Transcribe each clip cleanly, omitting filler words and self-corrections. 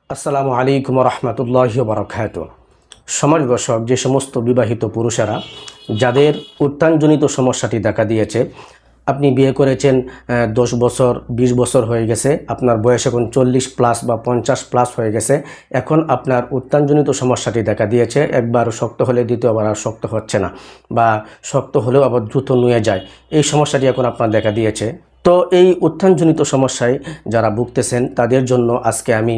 আসসালামু আলাইকুম রহমতুল্লাহি বারাকাতুহু। সম্মানিত দর্শক, যে সমস্ত বিবাহিত পুরুষেরা যাদের উত্থানজনিত সমস্যাটি দেখা দিয়েছে, আপনি বিয়ে করেছেন 10 বছর 20 বছর হয়ে গেছে, আপনার বয়স এখন 40+ বা 50+ হয়ে গেছে, এখন আপনার উত্থানজনিত সমস্যাটি দেখা দিয়েছে। একবার শক্ত হলে দ্বিতীয়বার আর শক্ত হচ্ছে না, বা শক্ত হলেও আবার দ্রুত নুয়ে যায়, এই সমস্যাটি এখন আপনার দেখা দিয়েছে। তো এই উত্থানজনিত সমস্যায় যারা ভুগতেছেন তাদের জন্য আজকে আমি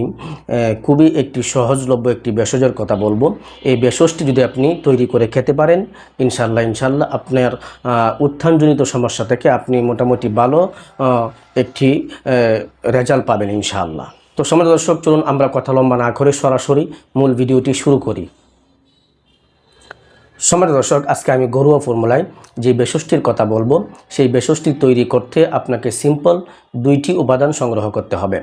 খুবই একটি সহজলভ্য একটি ভেষজের কথা বলবো। এই ভেষজটি যদি আপনি তৈরি করে খেতে পারেন, ইনশাল্লাহ আপনার উত্থানজনিত সমস্যা থেকে আপনি মোটামুটি ভালো একটি রেজাল্ট পাবেন ইনশাআল্লাহ। তো সম্মানিত দর্শক, চলুন আমরা কথা লম্বা না করে সরাসরি মূল ভিডিওটি শুরু করি। সম্মানিত দর্শক, আজকে আমি ঘরোয়া ফর্মুলায় যে ভেষজটির কথা বলবো, সেই ভেষজটি তৈরি করতে আপনাকে সিম্পল 2টি উপাদান সংগ্রহ করতে হবে।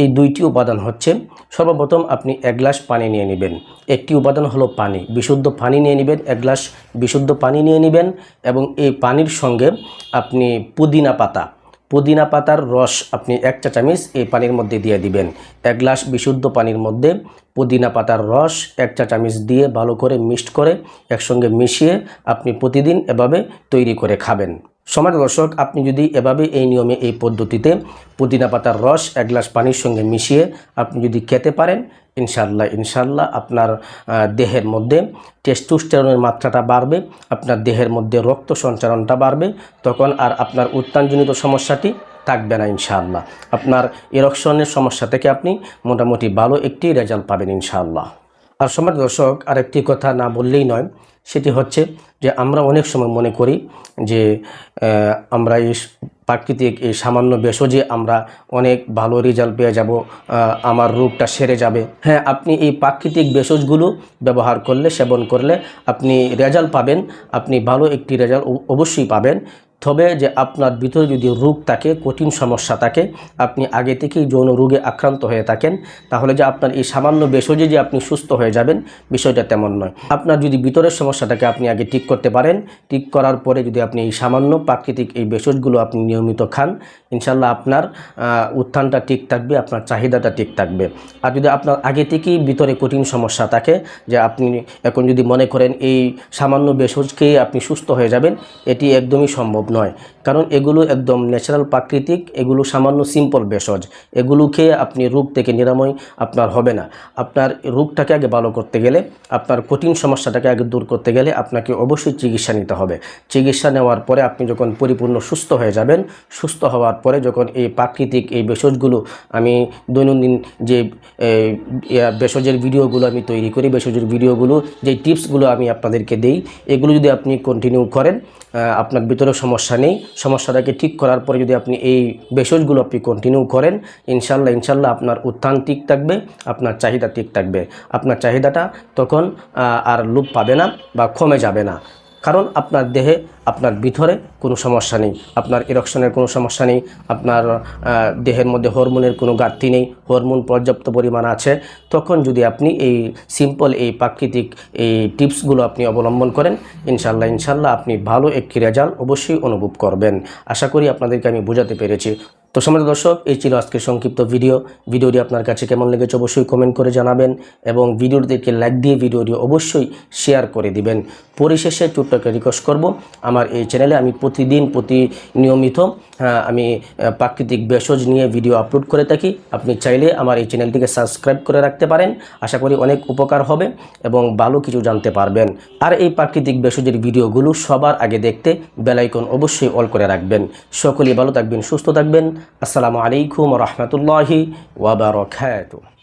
এই 2টি উপাদান হচ্ছে, সর্বপ্রথম আপনি 1 গ্লাস পানি নিয়ে নেবেন। একটি উপাদান হলো পানি, বিশুদ্ধ পানি নিয়ে নেবেন, 1 গ্লাস বিশুদ্ধ পানি নিয়ে নেবেন। এবং এই পানির সঙ্গে আপনি পুদিনা পাতার রস আপনি 1 চা চামচ এই পানির মধ্যে দিয়ে দিবেন। 1 গ্লাস বিশুদ্ধ পানির মধ্যে পুদিনা পাতার রস 1 চা চামচ দিয়ে ভালো করে মিক্সড করে একসঙ্গে মিশিয়ে আপনি প্রতিদিন এভাবে তৈরি করে খাবেন। সম্মানিত দর্শক, আপনি যদি এভাবে এই নিয়মে এই পদ্ধতিতে পুদিনা পাতার রস 1 গ্লাস পানির সঙ্গে মিশিয়ে আপনি যদি খেতে পারেন, ইনশাল্লাহ আপনার দেহের মধ্যে টেস্টোস্টেরনের মাত্রাটা বাড়বে, আপনার দেহের মধ্যে রক্ত সঞ্চালনটা বাড়বে, তখন আর আপনার উত্থানজনিত সমস্যাটি থাকবে না ইনশাআল্লাহ। আপনার ইরেকশনের সমস্যা থেকে আপনি মোটামুটি ভালো একটি রেজাল্ট পাবেন ইনশাআল্লাহ। আর সম্মানিত দর্শক, আরেকটি কথা না বললেই নয়, সেটি হচ্ছে যে আমরা অনেক সময় মনে করি যে আমরা এই প্রাকৃতিক এই সামান্য ভেষজে আমরা অনেক ভালো রেজাল্ট পেয়ে যাব, আমার রোগটা সেরে যাবে। হ্যাঁ, আপনি এই প্রাকৃতিক ভেষজগুলো ব্যবহার করলে, সেবন করলে আপনি রেজাল্ট পাবেন, আপনি ভালো একটি রেজাল্ট অবশ্যই পাবেন। তবে যে আপনার ভিতরে যদি রোগ থাকে, কঠিন সমস্যা থাকে, আপনি আগে থেকেই যৌন রোগে আক্রান্ত হয়ে থাকেন, তাহলে যে আপনার এই সামান্য ভেষজে যে আপনি সুস্থ হয়ে যাবেন, বিষয়টা তেমন নয়। আপনার যদি ভিতরের সমস্যাটাকে আপনি আগে ঠিক করতে পারেন, ঠিক করার পরে যদি আপনি এই সামান্য প্রাকৃতিক এই ভেষজগুলো আপনি নিয়মিত খান, ইনশাল্লাহ আপনার উত্থানটা ঠিক থাকবে, আপনার চাহিদাটা ঠিক থাকবে। আর যদি আপনার আগে থেকেই ভিতরে কঠিন সমস্যা থাকে, যে আপনি এখন যদি মনে করেন এই সামান্য ভেষজ খেয়ে আপনি সুস্থ হয়ে যাবেন, এটি একদমই সম্ভব নয়। কারণ এগুলো একদম ন্যাচারাল প্রাকৃতিক, এগুলো সামান্য সিম্পল ভেষজ, এগুলো খেয়ে আপনি রোগ থেকে নিরাময় আপনার হবে না। আপনার রোগটাকে আগে ভালো করতে গেলে, আপনার কঠিন সমস্যাটাকে আগে দূর করতে গেলে আপনাকে অবশ্যই চিকিৎসা নিতে হবে। চিকিৎসা নেওয়ার পরে আপনি যখন পরিপূর্ণ সুস্থ হয়ে যাবেন, সুস্থ হওয়ার পরে যখন এই প্রাকৃতিক এই ভেষজগুলো, আমি দৈনন্দিন যে ভেষজের ভিডিওগুলো আমি তৈরি করি, ভেষজের ভিডিওগুলো যে টিপসগুলো আমি আপনাদেরকে দেই, এগুলো যদি আপনি কন্টিনিউ করেন, আপনার ভিতরে সমস্যা নেই। সমস্যাটাকে ঠিক করার পরে যদি আপনি এই ভেষজগুলো আপনি কন্টিনিউ করেন, ইনশাল্লাহ আপনার উত্থান ঠিক থাকবে, আপনার চাহিদা ঠিক থাকবে। আপনার চাহিদাটা তখন আর লোপ পাবে না বা কমে যাবে না। কারণ আপনার দেহে, আপনার ভিতরে কোনো সমস্যা নেই, আপনার ইরেকশনের কোনো সমস্যা নেই, আপনার দেহের মধ্যে হরমোনের কোনো ঘাটতি নেই, হরমোন পর্যাপ্ত পরিমাণ আছে। তখন যদি আপনি এই সিম্পল এই প্রাকৃতিক এই টিপসগুলো আপনি অবলম্বন করেন, ইনশাল্লাহ আপনি ভালো একটি রেজাল্ট অবশ্যই অনুভব করবেন। আশা করি আপনাদেরকে আমি বোঝাতে পেরেছি। তো সম্মানিত দর্শক, এই ছিল আজকের সংক্ষিপ্ত ভিডিওটি আপনার কাছে কেমন লেগেছে অবশ্যই কমেন্ট করে জানাবেন, এবং ভিডিওটিকে লাইক দিয়ে ভিডিওটি অবশ্যই শেয়ার করে দিবেন। পরিশেষে ছোট্ট একটা রিকোয়েস্ট করব, আমার এই চ্যানেলে আমি নিয়মিত আমি প্রাকৃতিক ভেষজ নিয়ে ভিডিও আপলোড করে থাকি। আপনি চাইলে আমার এই চ্যানেলটিকে সাবস্ক্রাইব করে রাখতে পারেন, আশা করি অনেক উপকার হবে এবং ভালো কিছু জানতে পারবেন। আর এই প্রাকৃতিক ভেষজের ভিডিওগুলো সবার আগে দেখতে বেল আইকন অবশ্যই অল করে রাখবেন। সকলেই ভালো থাকবেন, সুস্থ থাকবেন। আসসালামু আলাইকুম ওয়া রাহমাতুল্লাহি ওয়া বারাকাতুহু।